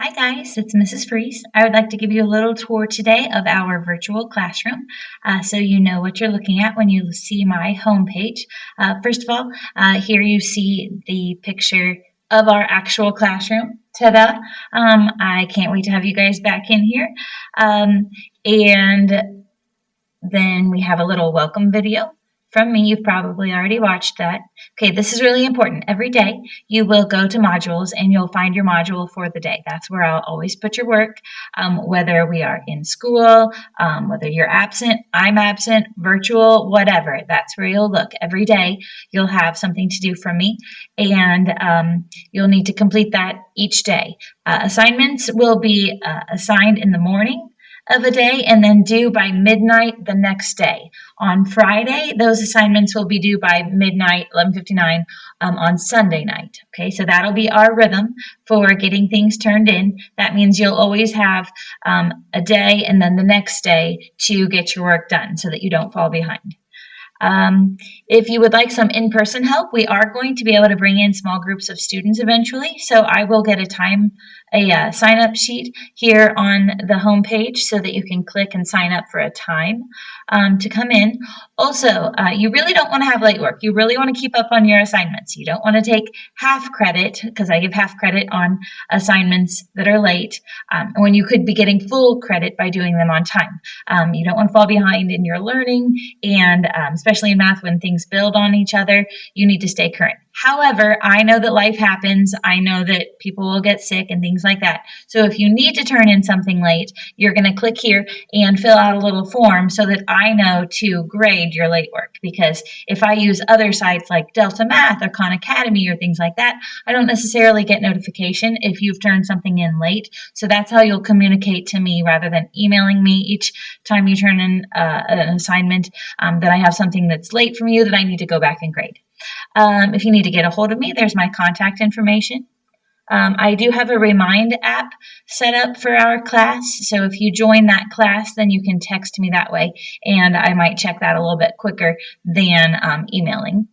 Hi guys, it's Mrs. Freeze. I would like to give you a little tour today of our virtual classroom so you know what you're looking at when you see my homepage. First of all, here you see the picture of our actual classroom. Ta-da! I can't wait to have you guys back in here. And then we have a little welcome video from me. You've probably already watched that. Okay, this is really important. Every day you will go to modules and you'll find your module for the day. That's where I'll always put your work, whether we are in school, whether you're absent, I'm absent, virtual, whatever. That's where you'll look. Every day you'll have something to do from me, and you'll need to complete that each day. Assignments will be assigned in the morning of a day and then due by midnight the next day. On Friday, those assignments will be due by midnight, 11:59 on Sunday night. Okay, so that'll be our rhythm for getting things turned in. That means you'll always have a day and then the next day to get your work done so that you don't fall behind. If you would like some in-person help, we are going to be able to bring in small groups of students eventually. So I will get a sign-up sheet here on the home page so that you can click and sign up for a time to come in. Also, you really don't want to have late work. You really want to keep up on your assignments. You don't want to take half credit, because I give half credit on assignments that are late, when you could be getting full credit by doing them on time. You don't want to fall behind in your learning, and especially in math when things build on each other, you need to stay current. However, I know that life happens. I know that people will get sick and things like that. So if you need to turn in something late, you're going to click here and fill out a little form so that I know to grade your late work. Because if I use other sites like Delta Math or Khan Academy or things like that, I don't necessarily get notification if you've turned something in late. So that's how you'll communicate to me rather than emailing me each time you turn in an assignment that I have something that's late from you that I need to go back and grade. If you need to get a hold of me, there's my contact information. I do have a Remind app set up for our class, so if you join that class, then you can text me that way, and I might check that a little bit quicker than emailing.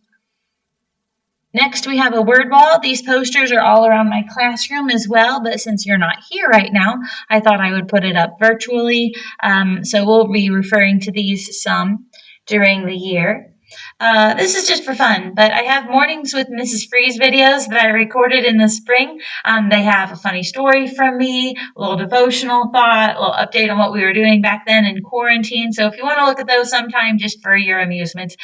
Next, we have a word wall. These posters are all around my classroom as well, but since you're not here right now, I thought I would put it up virtually, so we'll be referring to these some during the year. This is just for fun, but I have Mornings with Mrs. Freeze videos that I recorded in the spring. They have a funny story from me, a little devotional thought, a little update on what we were doing back then in quarantine. So if you want to look at those sometime just for your amusement,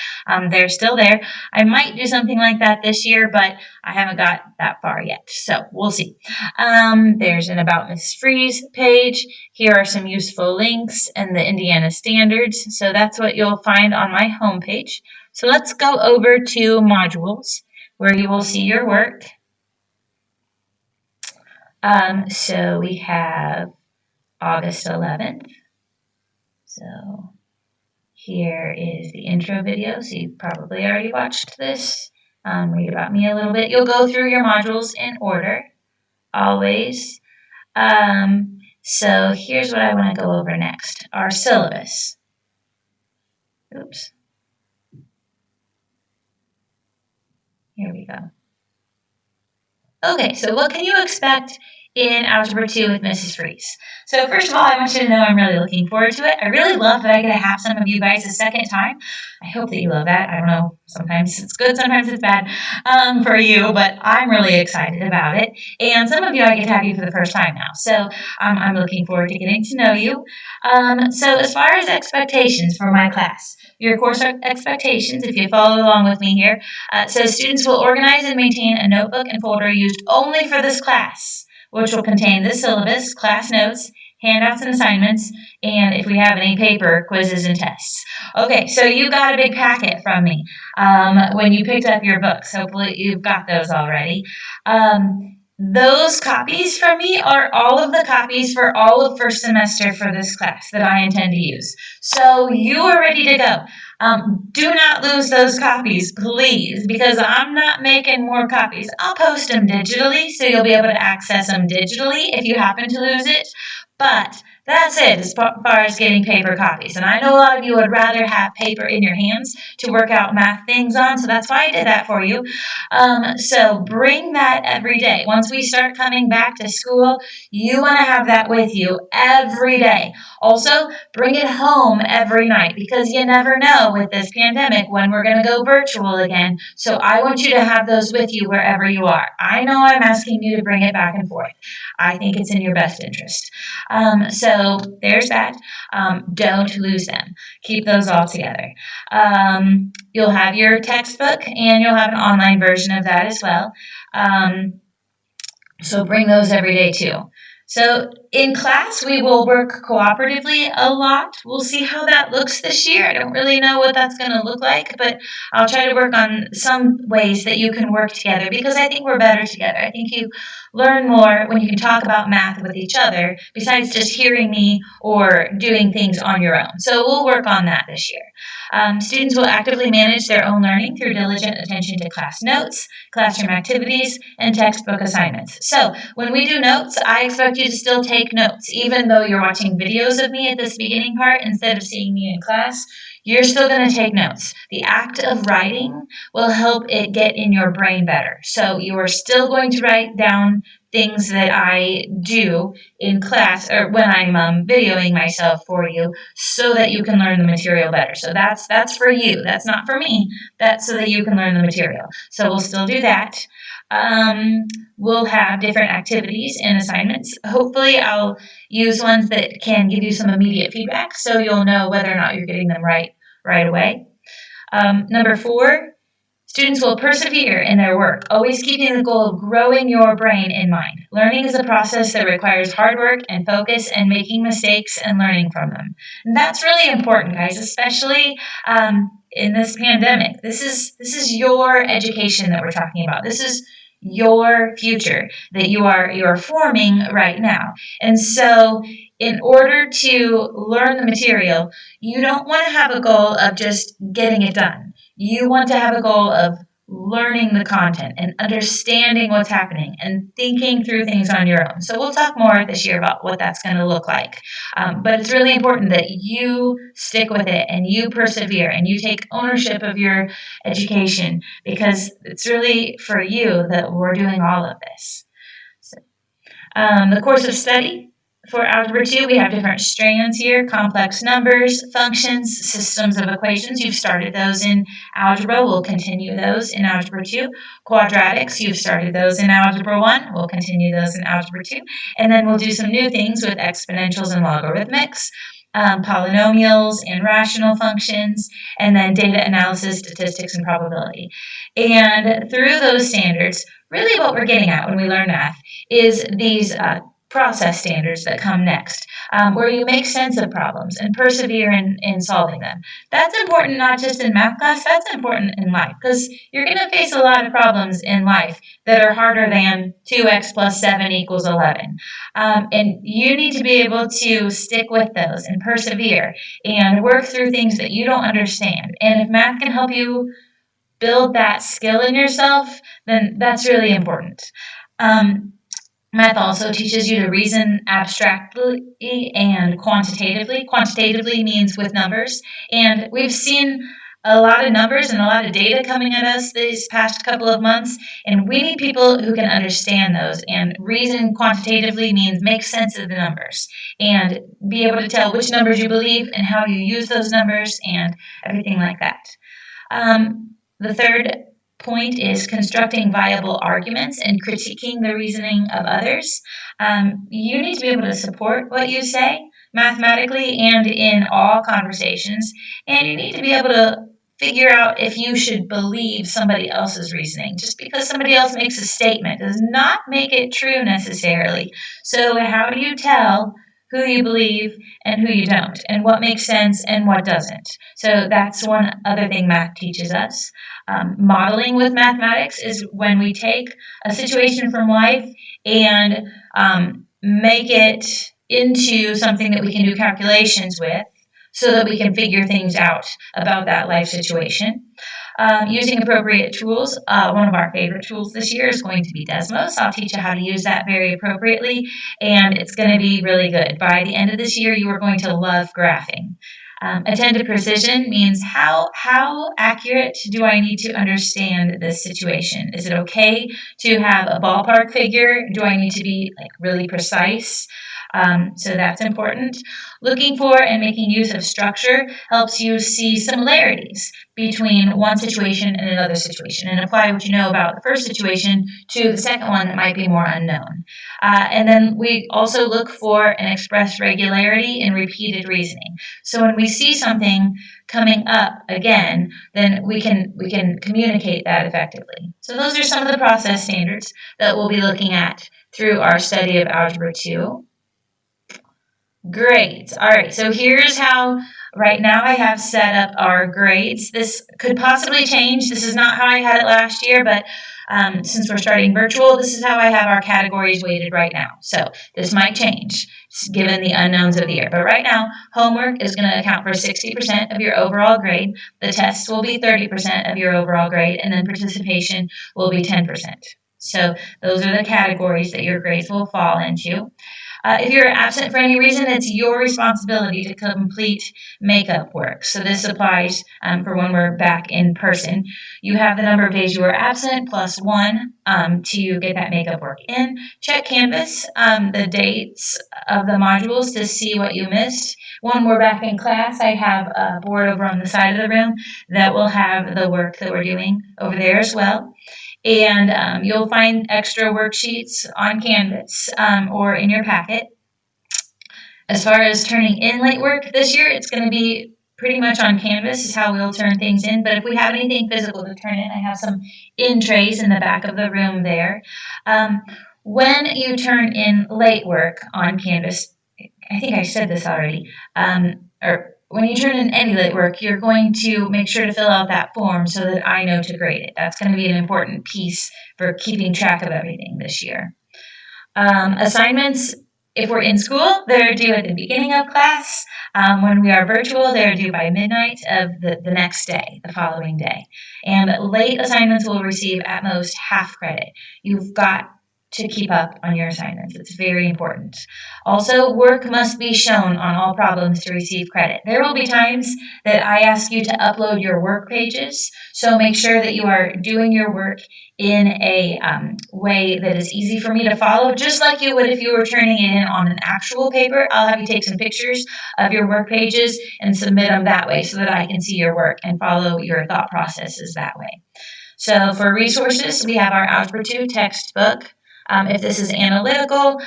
they're still there. I might do something like that this year, but I haven't got that far yet. So we'll see. There's an About Mrs. Freeze page. Here are some useful links and the Indiana standards. So that's what you'll find on my homepage. So let's go over to modules where you will see your work. So we have August 11th. So here is the intro video. So you probably already watched this. Read about me a little bit. You'll go through your modules in order, always. So here's what I want to go over next. Our syllabus. Oops. Here we go. Okay, so what can you expect in Algebra 2 with Mrs. Freeze? So first of all, I want you to know I'm really looking forward to it. I really love that I get to have some of you guys a second time. I hope that you love that. I don't know, sometimes it's good, sometimes it's bad for you, but I'm really excited about it. And some of you, I get to have you for the first time now. So I'm looking forward to getting to know you. So as far as expectations for my class, your course expectations, if you follow along with me here, says students will organize and maintain a notebook and folder used only for this class, which will contain the syllabus, class notes, handouts and assignments, and if we have any paper, quizzes and tests. Okay, so you got a big packet from me when you picked up your books. Hopefully you've got those already. Those copies from me are all of the copies for all of first semester for this class that I intend to use. So you are ready to go. Do not lose those copies, please, because I'm not making more copies. I'll post them digitally, so you'll be able to access them digitally if you happen to lose it. But That's it as far as getting paper copies. And I know a lot of you would rather have paper in your hands to work out math things on, so that's why I did that for you. So bring that every day. Once we start coming back to school, you want to have that with you every day. Also, bring it home every night because you never know with this pandemic when we're going to go virtual again. So I want you to have those with you wherever you are. I know I'm asking you to bring it back and forth. I think it's in your best interest. So there's that. Don't lose them. Keep those all together. You'll have your textbook and you'll have an online version of that as well. So bring those every day too. So in class, we will work cooperatively a lot. We'll see how that looks this year. I don't really know what that's going to look like, but I'll try to work on some ways that you can work together because I think we're better together. I think you learn more when you can talk about math with each other besides just hearing me or doing things on your own. So we'll work on that this year. Students will actively manage their own learning through diligent attention to class notes, classroom activities, and textbook assignments. So when we do notes, I expect you to still take notes. Even though you're watching videos of me at this beginning part instead of seeing me in class, you're still going to take notes. The act of writing will help it get in your brain better. So you are still going to write down things that I do in class or when I'm videoing myself for you so that you can learn the material better. So that's for you. That's not for me. That's so that you can learn the material. So we'll still do that. We'll have different activities and assignments. Hopefully I'll use ones that can give you some immediate feedback so you'll know whether or not you're getting them right away. Number 4, students will persevere in their work, always keeping the goal of growing your brain in mind. Learning is a process that requires hard work and focus and making mistakes and learning from them. And that's really important, guys, especially in this pandemic. This is your education that we're talking about. This is your future that you are forming right now. And so in order to learn the material, you don't want to have a goal of just getting it done. You want to have a goal of learning the content and understanding what's happening and thinking through things on your own. So we'll talk more this year about what that's going to look like. But it's really important that you stick with it and you persevere and you take ownership of your education because it's really for you that we're doing all of this. So, the course of study. For Algebra 2, we have different strands here, complex numbers, functions, systems of equations. You've started those in Algebra. We'll continue those in Algebra 2. Quadratics, you've started those in Algebra 1. We'll continue those in Algebra 2. And then we'll do some new things with exponentials and logarithmics, polynomials and rational functions, and then data analysis, statistics, and probability. And through those standards, really what we're getting at when we learn math is these process standards that come next, where you make sense of problems and persevere in solving them. That's important not just in math class, that's important in life because you're going to face a lot of problems in life that are harder than 2x plus 7 equals 11. And you need to be able to stick with those and persevere and work through things that you don't understand. And if math can help you build that skill in yourself, then that's really important. Math also teaches you to reason abstractly and quantitatively. Quantitatively means with numbers. And we've seen a lot of numbers and a lot of data coming at us these past couple of months, and we need people who can understand those. And reason quantitatively means make sense of the numbers and be able to tell which numbers you believe and how you use those numbers and everything like that. The third point is constructing viable arguments and critiquing the reasoning of others. You need to be able to support what you say mathematically and in all conversations, and you need to be able to figure out if you should believe somebody else's reasoning. Just because somebody else makes a statement does not make it true necessarily. So how do you tell who you believe and who you don't, and what makes sense and what doesn't? So that's one other thing math teaches us. Modeling with mathematics is when we take a situation from life and make it into something that we can do calculations with so that we can figure things out about that life situation. Using appropriate tools. One of our favorite tools this year is going to be Desmos. I'll teach you how to use that very appropriately, and it's going to be really good. By the end of this year, you are going to love graphing. Attentive precision means how accurate do I need to understand this situation? Is it okay to have a ballpark figure? Do I need to be like really precise? So that's important. Looking for and making use of structure helps you see similarities between one situation and another situation and apply what you know about the first situation to the second one that might be more unknown. And then we also look for and express regularity in repeated reasoning. So when we see something coming up again, then we can communicate that effectively. So those are some of the process standards that we'll be looking at through our study of Algebra 2. Great. All right. So here's how right now I have set up our grades. This could possibly change. This is not how I had it last year, but since we're starting virtual, this is how I have our categories weighted right now. So this might change given the unknowns of the year. But right now, homework is going to account for 60% of your overall grade. The tests will be 30% of your overall grade, and then participation will be 10%. So those are the categories that your grades will fall into. If you're absent for any reason, it's your responsibility to complete makeup work. So this applies for when we're back in person. You have the number of days you were absent plus 1 to get that makeup work in. Check Canvas, the dates of the modules to see what you missed. When we're back in class, I have a board over on the side of the room that will have the work that we're doing over there as well. And you'll find extra worksheets on Canvas or in your packet. As far as turning in late work this year, it's going to be pretty much on Canvas is how we'll turn things in. But if we have anything physical to turn in, I have some in trays in the back of the room there. When you turn in late work on Canvas, I think I said this already, or when you turn in any late work, you're going to make sure to fill out that form so that I know to grade it. That's going to be an important piece for keeping track of everything this year. Assignments, if we're in school, they're due at the beginning of class. When we are virtual, they're due by midnight of the next day, the following day. And late assignments will receive at most half credit. You've got to keep up on your assignments. It's very important. Also, work must be shown on all problems to receive credit. There will be times that I ask you to upload your work pages, so make sure that you are doing your work in a way that is easy for me to follow, just like you would if you were turning it in on an actual paper. I'll have you take some pictures of your work pages and submit them that way so that I can see your work and follow your thought processes that way. So for resources, we have our Algebra 2 textbook. If this is analytical,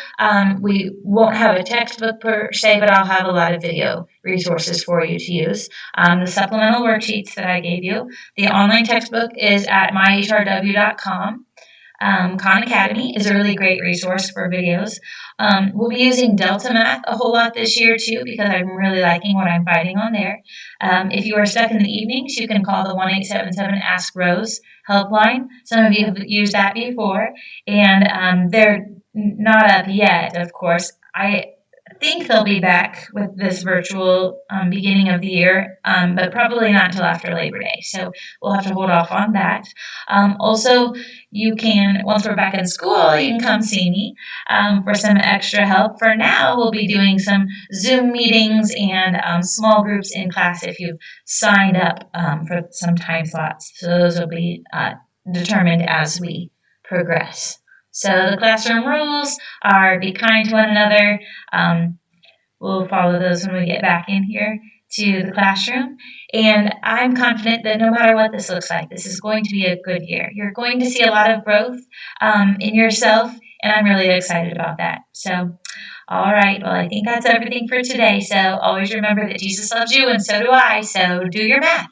we won't have a textbook per se, but I'll have a lot of video resources for you to use. The supplemental worksheets that I gave you. The online textbook is at myhrw.com. Khan Academy is a really great resource for videos. We'll be using Delta Math a whole lot this year too because I'm really liking what I'm finding on there. If you are stuck in the evenings, you can call the 1-877 Ask Rose helpline. Some of you have used that before, and they're not up yet, of course. I think they'll be back with this virtual beginning of the year, but probably not until after Labor Day. So we'll have to hold off on that. Also, you can, once we're back in school, you can come see me for some extra help. For now, we'll be doing some Zoom meetings and small groups in class if you've signed up for some time slots. So those will be determined as we progress. So the classroom rules are be kind to one another. We'll follow those when we get back in here to the classroom. And I'm confident that no matter what this looks like, this is going to be a good year. You're going to see a lot of growth in yourself, and I'm really excited about that. So, all right, well, I think that's everything for today. So always remember that Jesus loves you, and so do I. So do your math.